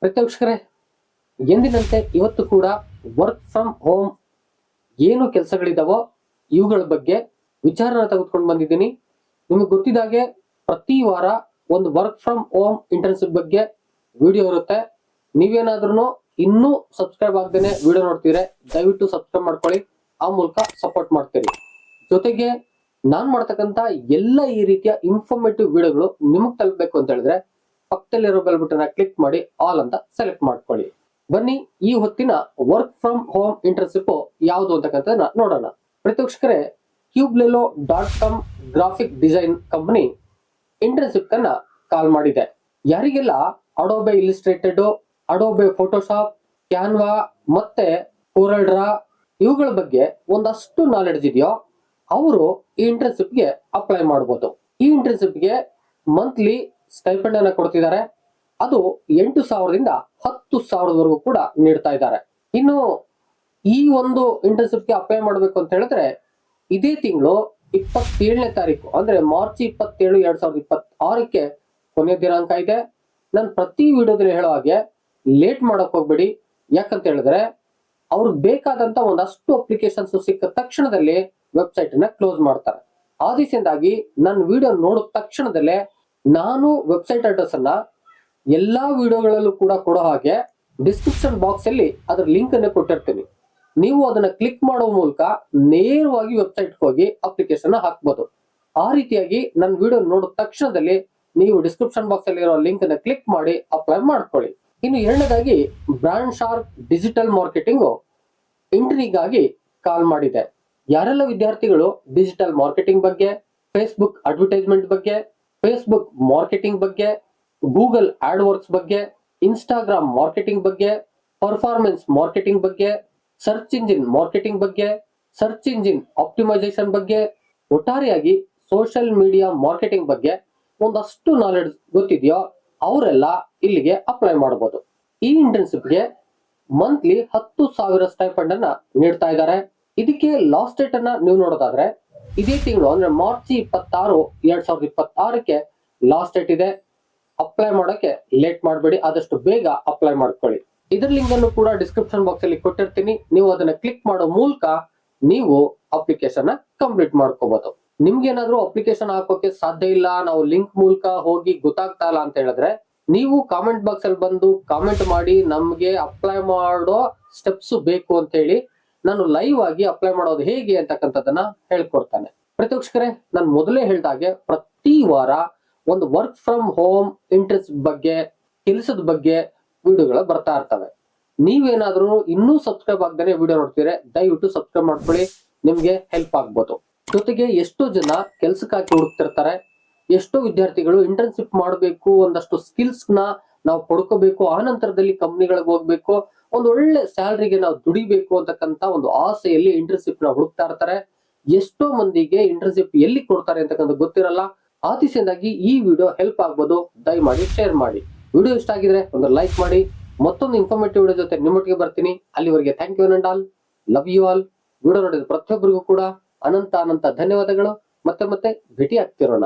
ಪ್ರೇಕ್ಷಕರೇ, ಎಂದಿನಂತೆ ಇವತ್ತು ಕೂಡ ವರ್ಕ್ ಫ್ರಮ್ ಹೋಮ್ ಏನು ಕೆಲಸಗಳಿದಾವೋ ಇವುಗಳ ಬಗ್ಗೆ ವಿಚಾರನ ತೆಗೆದುಕೊಂಡು ಬಂದಿದ್ದೀನಿ. ನಿಮಗೆ ಗೊತ್ತಿದ್ದಾಗೆ ಪ್ರತಿ ವಾರ ಒಂದು ವರ್ಕ್ ಫ್ರಮ್ ಹೋಮ್ ಇಂಟರ್ನ್ಶಿಪ್ ಬಗ್ಗೆ ವಿಡಿಯೋ ಇರುತ್ತೆ. ನೀವೇನಾದ್ರೂ ಇನ್ನೂ ಸಬ್ಸ್ಕ್ರೈಬ್ ಆಗದೇನೆ ವಿಡಿಯೋ ನೋಡ್ತೀರಾ, ದಯವಿಟ್ಟು ಸಬ್ಸ್ಕ್ರೈಬ್ ಮಾಡ್ಕೊಳ್ಳಿ. ಆ ಮೂಲಕ ಸಪೋರ್ಟ್ ಮಾಡ್ತೀರಿ. ಜೊತೆಗೆ ನಾನ್ ಮಾಡ್ತಕ್ಕಂತ ಎಲ್ಲ ಈ ರೀತಿಯ ಇನ್ಫಾರ್ಮೇಟಿವ್ ವಿಡಿಯೋಗಳು ನಿಮಗೆ ತಲುಪಬೇಕು ಅಂತ ಹೇಳಿದ್ರೆ ಪಕ್ಕದಲ್ಲಿರೋ ಬೆಲ್ ಬಟನ್ ಕ್ಲಿಕ್ ಮಾಡಿ ಆಲ್ ಅಂತ ಸೆಲೆಕ್ಟ್ ಮಾಡ್ಕೊಳ್ಳಿ. ಬನ್ನಿ ಈ ಹೊತ್ತಿನ ವರ್ಕ್ ಫ್ರಮ್ ಹೋಮ್ ಇಂಟರ್ನ್ಶಿಪ್ ಯಾವುದು ಅಂತಕ್ಕಂಥದ್ದನ್ನ ನೋಡೋಣ. ಪ್ರೇಕ್ಷಕರೇ, Cublello.com graphic design company internship ಅನ್ನ ಕಾಲ್ ಮಾಡಿದೆ. ಯಾರಿಗೆಲ್ಲ ಅಡೋಬೆ ಇಲಿಸ್ಟ್ರೇಟೆಡ್, ಅಡೋಬೆ ಫೋಟೋಶಾಪ್, ಕ್ಯಾನ್ವಾ ಮತ್ತೆ ಕೋರಲ್ ಡ್ರಾ ಇವುಗಳ ಬಗ್ಗೆ ಒಂದಷ್ಟು ನಾಲೆಡ್ಜ್ ಇದೆಯೋ ಅವರು ಈ ಇಂಟರ್ನ್ಶಿಪ್ಗೆ ಅಪ್ಲೈ ಮಾಡಬಹುದು. ಈ ಇಂಟರ್ನ್ಶಿಪ್ಗೆ ಮಂತ್ಲಿ ಸ್ಟೈಪೆಂಡ್ ಅನ್ನ ಕೊಡ್ತಿದ್ದಾರೆ. ಅದು 8,000ದಿಂದ 10,000ವರೆಗೂ ಕೂಡ ನೀಡ್ತಾ ಇದ್ದಾರೆ. ಇನ್ನು ಈ ಒಂದು ಇಂಟರ್ನ್ಶಿಪ್ಗೆ ಅಪ್ಲೈ ಮಾಡಬೇಕು ಅಂತ ಹೇಳಿದ್ರೆ ಇದೇ ತಿಂಗಳು 27ನೇ ತಾರೀಕು ಅಂದ್ರೆ ಮಾರ್ಚ್ 27, 2026ಕ್ಕೆ ಕೊನೆಯ ದಿನಾಂಕ ಇದೆ. ನಾನು ಪ್ರತಿ ವಿಡಿಯೋದಲ್ಲಿ ಹೇಳೋ ಹಾಗೆ ಲೇಟ್ ಮಾಡಕ್ ಹೋಗ್ಬೇಡಿ. ಯಾಕಂತ ಹೇಳಿದ್ರೆ ಅವ್ರಿಗೆ ಬೇಕಾದಂತ ಒಂದಷ್ಟು ಅಪ್ಲಿಕೇಶನ್ಸ್ ಸಿಕ್ಕ ತಕ್ಷಣದಲ್ಲಿ ವೆಬ್ಸೈಟ್ ಅನ್ನ ಕ್ಲೋಸ್ ಮಾಡ್ತಾರೆ. ಆ ದಿವಸದಿಂದಾಗಿ ನನ್ನ ವಿಡಿಯೋ ನೋಡಿದ ತಕ್ಷಣದಲ್ಲೇ ನಾನು ವೆಬ್ಸೈಟ್ ಅಡ್ರೆಸ್ ಅನ್ನ ಎಲ್ಲಾ ವಿಡಿಯೋಗಳಲ್ಲೂ ಕೂಡ ಕೊಡೋ ಹಾಗೆ ಡಿಸ್ಕ್ರಿಪ್ಷನ್ ಬಾಕ್ಸ್ ಅಲ್ಲಿ ಅದರ ಲಿಂಕ್ ಅನ್ನು ಕೊಟ್ಟಿರ್ತೀನಿ. ನೀವು ಅದನ್ನ ಕ್ಲಿಕ್ ಮಾಡೋ ಮೂಲಕ ನೇರವಾಗಿ ವೆಬ್ಸೈಟ್ ಹೋಗಿ ಅಪ್ಲಿಕೇಶನ್ ಹಾಕ್ಬೋದು. ಆ ರೀತಿಯಾಗಿ ನನ್ನ ವಿಡಿಯೋ ನೋಡಿದ ತಕ್ಷಣದಲ್ಲಿ ನೀವು ಡಿಸ್ಕ್ರಿಪ್ಷನ್ ಬಾಕ್ಸ್ ಅಲ್ಲಿ ಇರೋ ಲಿಂಕ್ ಅನ್ನ ಕ್ಲಿಕ್ ಮಾಡಿ ಅಪ್ಲೈ ಮಾಡ್ಕೊಳ್ಳಿ. ಇನ್ನು ಎರಡನೇದಾಗಿ ಬ್ರಾಂಡ್ ಶಾರ್ಪ್ ಡಿಜಿಟಲ್ ಮಾರ್ಕೆಟಿಂಗ್ ಇಂಟರ್ನಿಗಾಗಿ ಕಾಲ್ ಮಾಡಿದೆ. ಯಾರೆಲ್ಲ ವಿದ್ಯಾರ್ಥಿಗಳು ಡಿಜಿಟಲ್ ಮಾರ್ಕೆಟಿಂಗ್ ಬಗ್ಗೆ, ಫೇಸ್ಬುಕ್ ಅಡ್ವರ್ಟೈಸ್ಮೆಂಟ್ ಬಗ್ಗೆ, ಫೇಸ್ಬುಕ್ ಮಾರ್ಕೆಟಿಂಗ್ ಬಗ್ಗೆ, ಗೂಗಲ್ ಆಡ್ ವರ್ಕ್ಸ್ ಬಗ್ಗೆ, ಇನ್ಸ್ಟಾಗ್ರಾಮ್ ಮಾರ್ಕೆಟಿಂಗ್ ಬಗ್ಗೆ, ಪರ್ಫಾರ್ಮೆನ್ಸ್ ಮಾರ್ಕೆಟಿಂಗ್ ಬಗ್ಗೆ, ಸರ್ಚ್ ಇಂಜಿನ್ ಮಾರ್ಕೆಟಿಂಗ್ ಬಗ್ಗೆ, ಸರ್ಚ್ ಇಂಜಿನ್ ಆಪ್ಟಿಮೈಸೇಷನ್ ಬಗ್ಗೆ, ಒಟ್ಟಾರೆಯಾಗಿ ಸೋಷಿಯಲ್ ಮೀಡಿಯಾ ಮಾರ್ಕೆಟಿಂಗ್ ಬಗ್ಗೆ ಒಂದಷ್ಟು ನಾಲೆಡ್ಜ್ ಗೊತ್ತಿದೆಯೋ ಅವರೆಲ್ಲ ಇಲ್ಲಿಗೆ ಅಪ್ಲೈ ಮಾಡಬಹುದು. ಈ ಇಂಟರ್ನ್ಶಿಪ್ಗೆ ಮಂತ್ಲಿ 10,000 ಸ್ಟೈಪೆಂಡ್ ಅನ್ನ ನೀಡ್ತಾ ಇದ್ದಾರೆ. ಇದಕ್ಕೆ ಲಾಸ್ಟ್ ಡೇಟ್ ಅನ್ನ ನೀವು ನೋಡೋದಾದ್ರೆ ಇದೇ ತಿಂಗಳು ಅಂದ್ರೆ ಮಾರ್ಚ್ 26, 2026ಕ್ಕೆ ಲಾಸ್ಟ್ ಡೇಟ್ ಇದೆ. ಅಪ್ಲೈ ಮಾಡೋಕೆ ಲೇಟ್ ಮಾಡಬೇಡಿ, ಆದಷ್ಟು ಬೇಗ ಅಪ್ಲೈ ಮಾಡ್ಕೊಳ್ಳಿ. ಇದರ ಲಿಂಕ್ ಅನ್ನು ಕೂಡ ಡಿಸ್ಕ್ರಿಪ್ಷನ್ ಬಾಕ್ಸ್ ಅಲ್ಲಿ ಕೊಟ್ಟಿರ್ತೀನಿ. ನೀವು ಅದನ್ನ ಕ್ಲಿಕ್ ಮಾಡೋ ಮೂಲಕ ನೀವು ಅಪ್ಲಿಕೇಶನ್ ಕಂಪ್ಲೀಟ್ ಮಾಡ್ಕೋಬಹುದು. ನಿಮ್ಗೆ ಏನಾದ್ರೂ ಅಪ್ಲಿಕೇಶನ್ ಹಾಕೋಕೆ ಸಾಧ್ಯ ಇಲ್ಲ, ನಾವು ಲಿಂಕ್ ಮೂಲಕ ಹೋಗಿ ಗೊತ್ತಾಗ್ತಾ ಇಲ್ಲ ಅಂತ ಹೇಳಿದ್ರೆ ನೀವು ಕಾಮೆಂಟ್ ಬಾಕ್ಸ್ ಅಲ್ಲಿ ಬಂದು ಕಾಮೆಂಟ್ ಮಾಡಿ ನಮ್ಗೆ ಅಪ್ಲೈ ಮಾಡೋ ಸ್ಟೆಪ್ಸ್ ಬೇಕು ಅಂತ ಹೇಳಿ ನಾನು ಲೈವ್ ಆಗಿ ಅಪ್ಲೈ ಮಾಡೋದು ಹೇಗೆ ಅಂತಕ್ಕಂಥದ್ದನ್ನ ಹೇಳ್ಕೊಡ್ತಾನೆ. ಪ್ರೇಕ್ಷಕರೇ, ನಾನು ಮೊದಲೇ ಹೇಳ್ದಾಗೆ ಪ್ರತಿ ವಾರ ಒಂದು ವರ್ಕ್ ಫ್ರಮ್ ಹೋಮ್ ಇಂಟರ್ನ್ಶಿಪ್ ಬಗ್ಗೆ, ಕೆಲಸದ ಬಗ್ಗೆ ವಿಡಿಯೋಗಳು ಬರ್ತಾ ಇರ್ತವೆ. ನೀವೇನಾದ್ರೂ ಇನ್ನೂ ಸಬ್ಸ್ಕ್ರೈಬ್ ಆಗದೇ ವಿಡಿಯೋ ನೋಡ್ತೀರಾ, ದಯವಿಟ್ಟು ಸಬ್ಸ್ಕ್ರೈಬ್ ಮಾಡ್ಕೊಳ್ಳಿ, ನಿಮ್ಗೆ ಹೆಲ್ಪ್ ಆಗ್ಬೋದು. ಜೊತೆಗೆ ಎಷ್ಟೋ ಜನ ಕೆಲ್ಸಕ್ಕಾಗಿ ಹುಡುಕ್ತಿರ್ತಾರೆ, ಎಷ್ಟೋ ವಿದ್ಯಾರ್ಥಿಗಳು ಇಂಟರ್ನ್ಶಿಪ್ ಮಾಡಬೇಕು, ಒಂದಷ್ಟು ಸ್ಕಿಲ್ಸ್ ನ ನಾವು ಪಡ್ಕೋಬೇಕು, ಆ ನಂತರದಲ್ಲಿ ಕಂಪ್ನಿಗಳಿಗೆ ಹೋಗ್ಬೇಕು, ಒಂದು ಒಳ್ಳೆ ಸ್ಯಾಲರಿಗೆ ನಾವು ದುಡಿಬೇಕು ಅಂತಕ್ಕಂತ ಒಂದು ಆಸೆಯಲ್ಲಿ ಇಂಟರ್ನ್ಶಿಪ್ ನ ಹುಡುಕ್ತಾ ಇರ್ತಾರೆ. ಎಷ್ಟೋ ಮಂದಿಗೆ ಇಂಟರ್ನ್ಶಿಪ್ ಎಲ್ಲಿ ಕೊಡ್ತಾರೆ ಅಂತಕ್ಕಂಥ ಗೊತ್ತಿರಲ್ಲ. ಆ ದಿಸೆಯಿಂದಾಗಿ ಈ ವಿಡಿಯೋ ಹೆಲ್ಪ್ ಆಗ್ಬೋದು. ದಯಮಾಡಿ ಶೇರ್ ಮಾಡಿ. ವಿಡಿಯೋ ಇಷ್ಟ ಆಗಿದ್ರೆ ಒಂದು ಲೈಕ್ ಮಾಡಿ. ಮತ್ತೊಂದು ಇನ್ಫಾರ್ಮೇಟಿವ್ ವಿಡಿಯೋ ಜೊತೆ ನಿಮ್ಮೊಟ್ಟಿಗೆ ಬರ್ತೀನಿ. ಅಲ್ಲಿವರೆಗೆ thank you and all, love you all. Video ನೋಡಿದ ಪ್ರತಿಯೊಬ್ಬರಿಗೂ ಕೂಡ ಅನಂತ ಧನ್ಯವಾದಗಳು. ಮತ್ತೆ ಭೇಟಿ ಆಗ್ತಿರೋಣ.